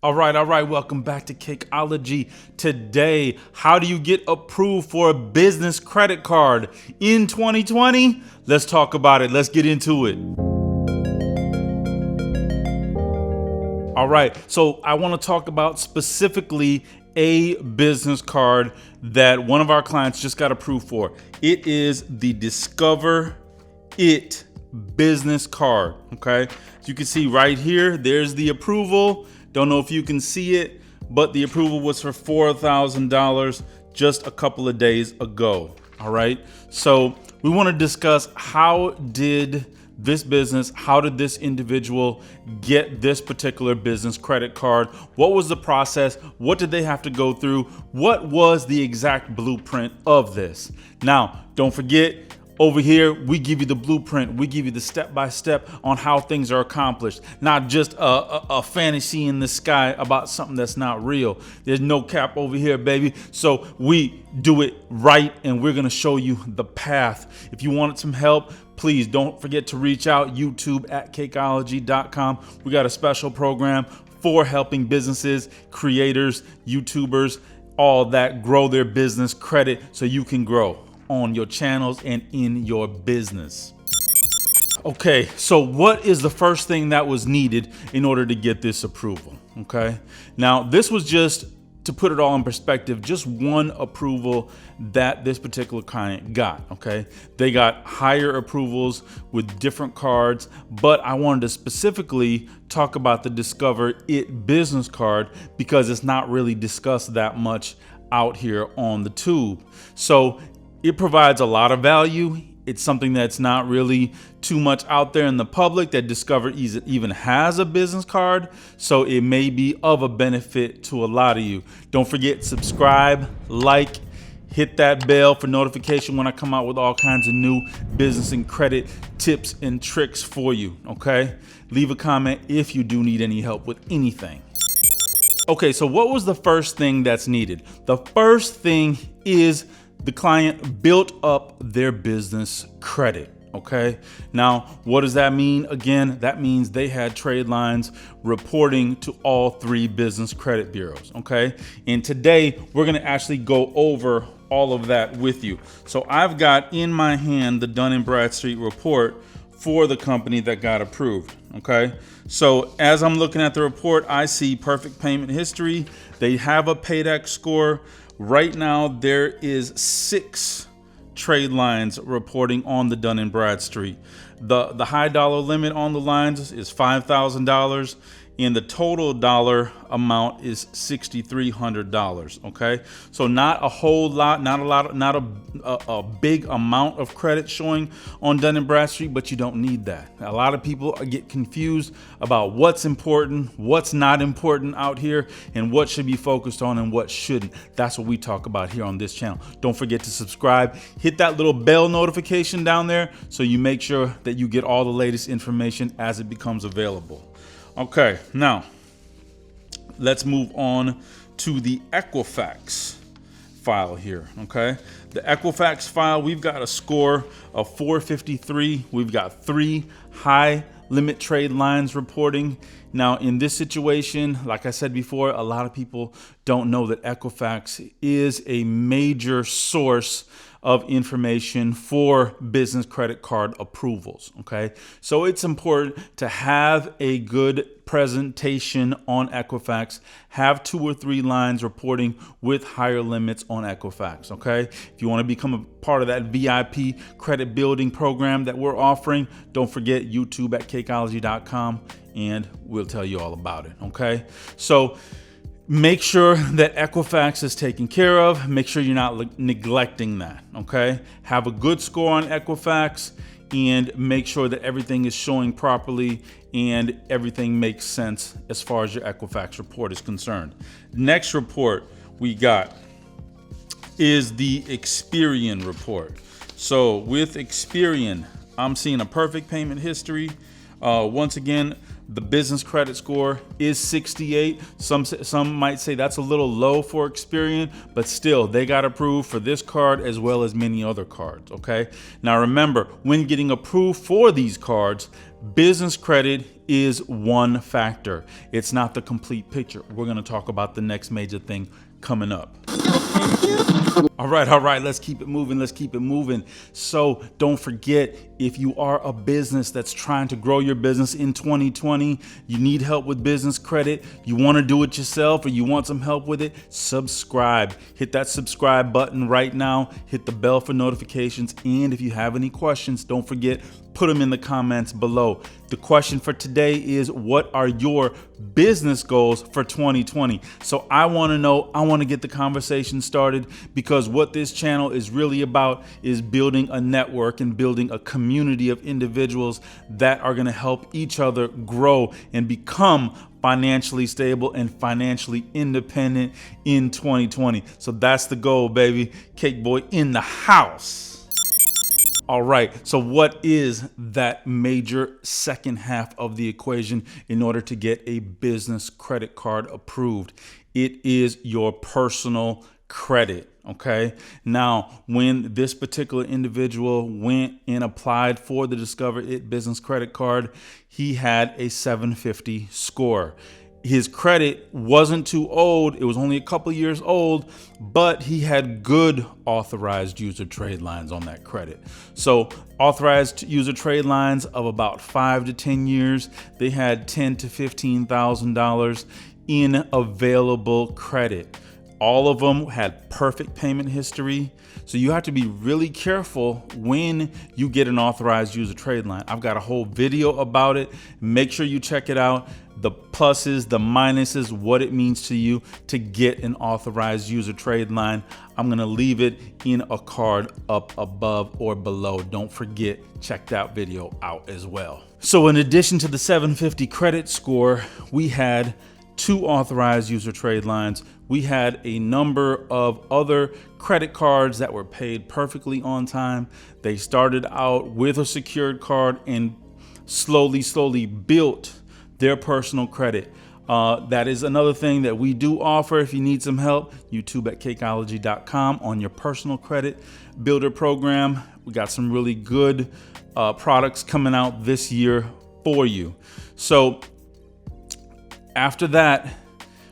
All right. Welcome back to Cakeologi. Today, how do you get approved for a business credit card in 2020? Let's talk about it. Let's get into it. All right. So I want to talk about specifically a business card that one of our clients just got approved for. It is the Discover It business card. Okay. As you can see right here, there's the approval. Don't know if you can see it, but the approval was for $4,000 just a couple of days ago. All right. So we want to discuss how did this individual get this particular business credit card? What was the process? What did they have to go through? What was the exact blueprint of this? Now, don't forget, over here, we give you the blueprint. We give you the step-by-step on how things are accomplished, not just a fantasy in the sky about something that's not real. There's no cap over here, baby. So we do it right, and we're gonna show you the path. If you wanted some help, please don't forget to reach out, YouTube at Cakeologi.com. We got a special program for helping businesses, creators, YouTubers, all that grow their business credit so you can grow on your channels and in your business. Okay, so what is the first thing that was needed in order to get this approval? Okay, now this was just, to put it all in perspective, just one approval that this particular client got. Okay, they got higher approvals with different cards, but I wanted to specifically talk about the Discover It business card because it's not really discussed that much out here on the tube. So it provides a lot of value. It's something that's not really too much out there in the public that Discover even has a business card. So it may be of a benefit to a lot of you. Don't forget, subscribe, like, hit that bell for notification when I come out with all kinds of new business and credit tips and tricks for you. Okay? Leave a comment if you do need any help with anything. Okay, so what was the first thing that's needed? The first thing is the client built up their business credit. Okay. Now, what does that mean? Again, that means they had trade lines reporting to all three business credit bureaus. Okay. And today we're going to actually go over all of that with you. So I've got in my hand the Dun & Bradstreet report for the company that got approved. Okay. So as I'm looking at the report, I see perfect payment history. They have a paydex score. Right now, there is 6 trade lines reporting on the Dun & Bradstreet. The high dollar limit on the lines is $5,000, and the total dollar amount is $6,300. Okay, so not a whole lot, not a big amount of credit showing on Dun & Bradstreet, but you don't need that. A lot of people get confused about what's important, what's not important out here, and what should be focused on and what shouldn't. That's what we talk about here on this channel. Don't forget to subscribe, hit that little bell notification down there so you make sure that you get all the latest information as it becomes available. Okay, now let's move on to the Equifax file here. Okay, the Equifax file, we've got a score of 453. We've got 3 high limit trade lines reporting. Now, in this situation, like I said before, a lot of people don't know that Equifax is a major source of information for business credit card approvals. Okay, so it's important to have a good presentation on Equifax, have 2 or 3 lines reporting with higher limits on Equifax. Okay, if you want to become a part of that VIP credit building program that we're offering, don't forget YouTube at Cakeologi.com and we'll tell you all about it. Okay, so make sure that Equifax is taken care of. Make sure you're not neglecting that. Okay, have a good score on Equifax and make sure that everything is showing properly and everything makes sense as far as your Equifax report is concerned. Next report we got is the Experian report. So with Experian, I'm seeing a perfect payment history. Once again, the business credit score is 68. Some might say that's a little low for Experian, but still they got approved for this card as well as many other cards. Okay. Now remember, when getting approved for these cards, business credit is one factor. It's not the complete picture. We're going to talk about the next major thing coming up. All right. Let's keep it moving. So don't forget, if you are a business that's trying to grow your business in 2020, you need help with business credit, you want to do it yourself, or you want some help with it, subscribe. Hit that subscribe button right now. Hit the bell for notifications. And if you have any questions, don't forget, put them in the comments below. The question for today is, what are your business goals for 2020? So I want to know, I want to get the conversation started, because what this channel is really about is building a network and building a community of individuals that are going to help each other grow and become financially stable and financially independent in 2020. So that's the goal, baby. Cake Boy in the house. All right, so what is that major second half of the equation in order to get a business credit card approved? It is your personal credit, okay? Now, when this particular individual went and applied for the Discover It business credit card, he had a 750 score. His credit wasn't too old. It was only a couple years old, but he had good authorized user trade lines on that credit. So authorized user trade lines of about 5 to 10 years. They had $10,000 to $15,000 in available credit. All of them had perfect payment history. So you have to be really careful when you get an authorized user trade line. I've got a whole video about it. Make sure you check it out. The pluses, the minuses, what it means to you to get an authorized user trade line. I'm going to leave it in a card up above or below. Don't forget, check that video out as well. So in addition to the 750 credit score, we had 2 authorized user trade lines. We had a number of other credit cards that were paid perfectly on time. They started out with a secured card and slowly built their personal credit. That is another thing that we do offer. If you need some help, YouTube at Cakeologi.com on your personal credit builder program. We got some really good products coming out this year for you. So after that,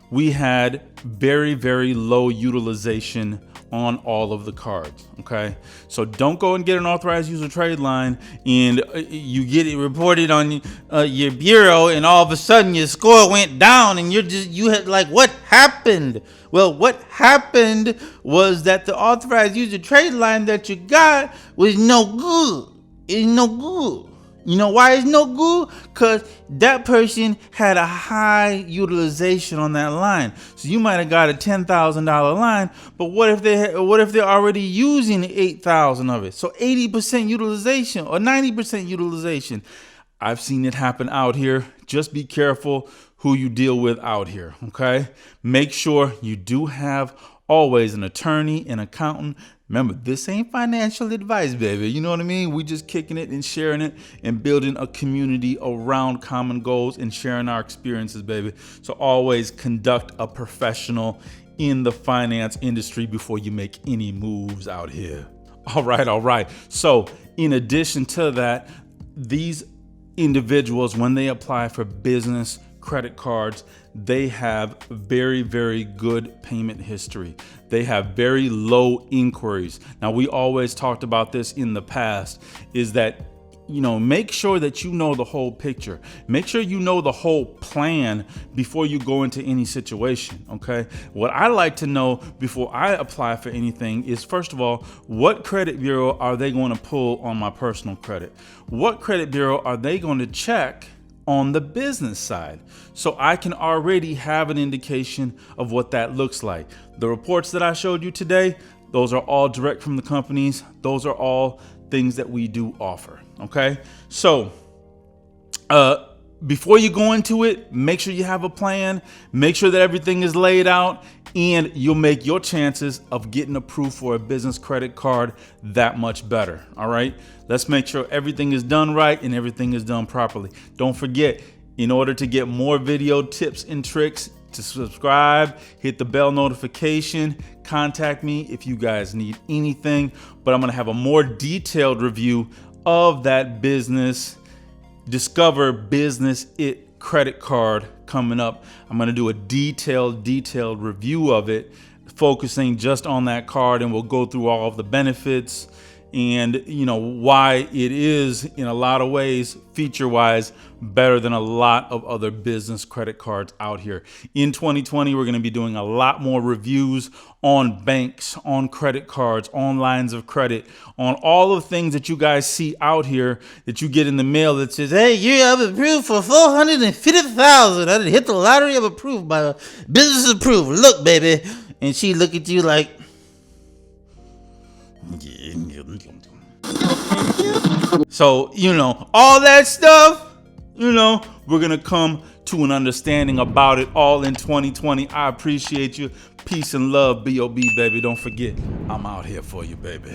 we had very low utilization on all of the cards. Okay, so don't go and get an authorized user trade line and you get it reported on your bureau, and all of a sudden your score went down, and you had like, what happened? Well, what happened was that the authorized user trade line that you got was no good. It's no good. You know why it's no good? Because that person had a high utilization on that line. So you might have got a $10,000 line, but what if they're already using 8,000 of it? So 80% utilization or 90% utilization. I've seen it happen out here. Just be careful who you deal with out here, okay? Make sure you do have always an attorney, an accountant. Remember, this ain't financial advice, baby. You know what I mean? We just kicking it and sharing it and building a community around common goals and sharing our experiences, baby. So always conduct a professional in the finance industry before you make any moves out here. All right. So in addition to that, these individuals, when they apply for business credit cards, they have very good payment history. They have very low inquiries. Now, we always talked about this in the past, is that, you know, make sure that you know the whole picture. Make sure you know the whole plan before you go into any situation, okay? What I like to know before I apply for anything is, first of all, what credit bureau are they going to pull on my personal credit? What credit bureau are they going to check on the business side? So I can already have an indication of what that looks like. The reports that I showed you today, those are all direct from the companies. Those are all things that we do offer. Okay. So, before you go into it, make sure you have a plan, make sure that everything is laid out, and you'll make your chances of getting approved for a business credit card that much better. All right. Let's make sure everything is done right and everything is done properly. Don't forget, in order to get more video tips and tricks, to subscribe, hit the bell notification, contact me if you guys need anything. But I'm going to have a more detailed review of that business Discover Business It credit card coming up. I'm going to do a detailed review of it, focusing just on that card, and we'll go through all of the benefits and why it is in a lot of ways, feature-wise, better than a lot of other business credit cards out here. In 2020, we're going to be doing a lot more reviews on banks, on credit cards, on lines of credit, on all of the things that you guys see out here that you get in the mail that says, hey, you have approved for $450,000. I didn't hit the lottery. I'm approved by business approved. Look, baby. And she look at you like, so, all that stuff, we're going to come to an understanding about it all in 2020. I appreciate you. Peace and love, B.O.B., baby. Don't forget, I'm out here for you, baby.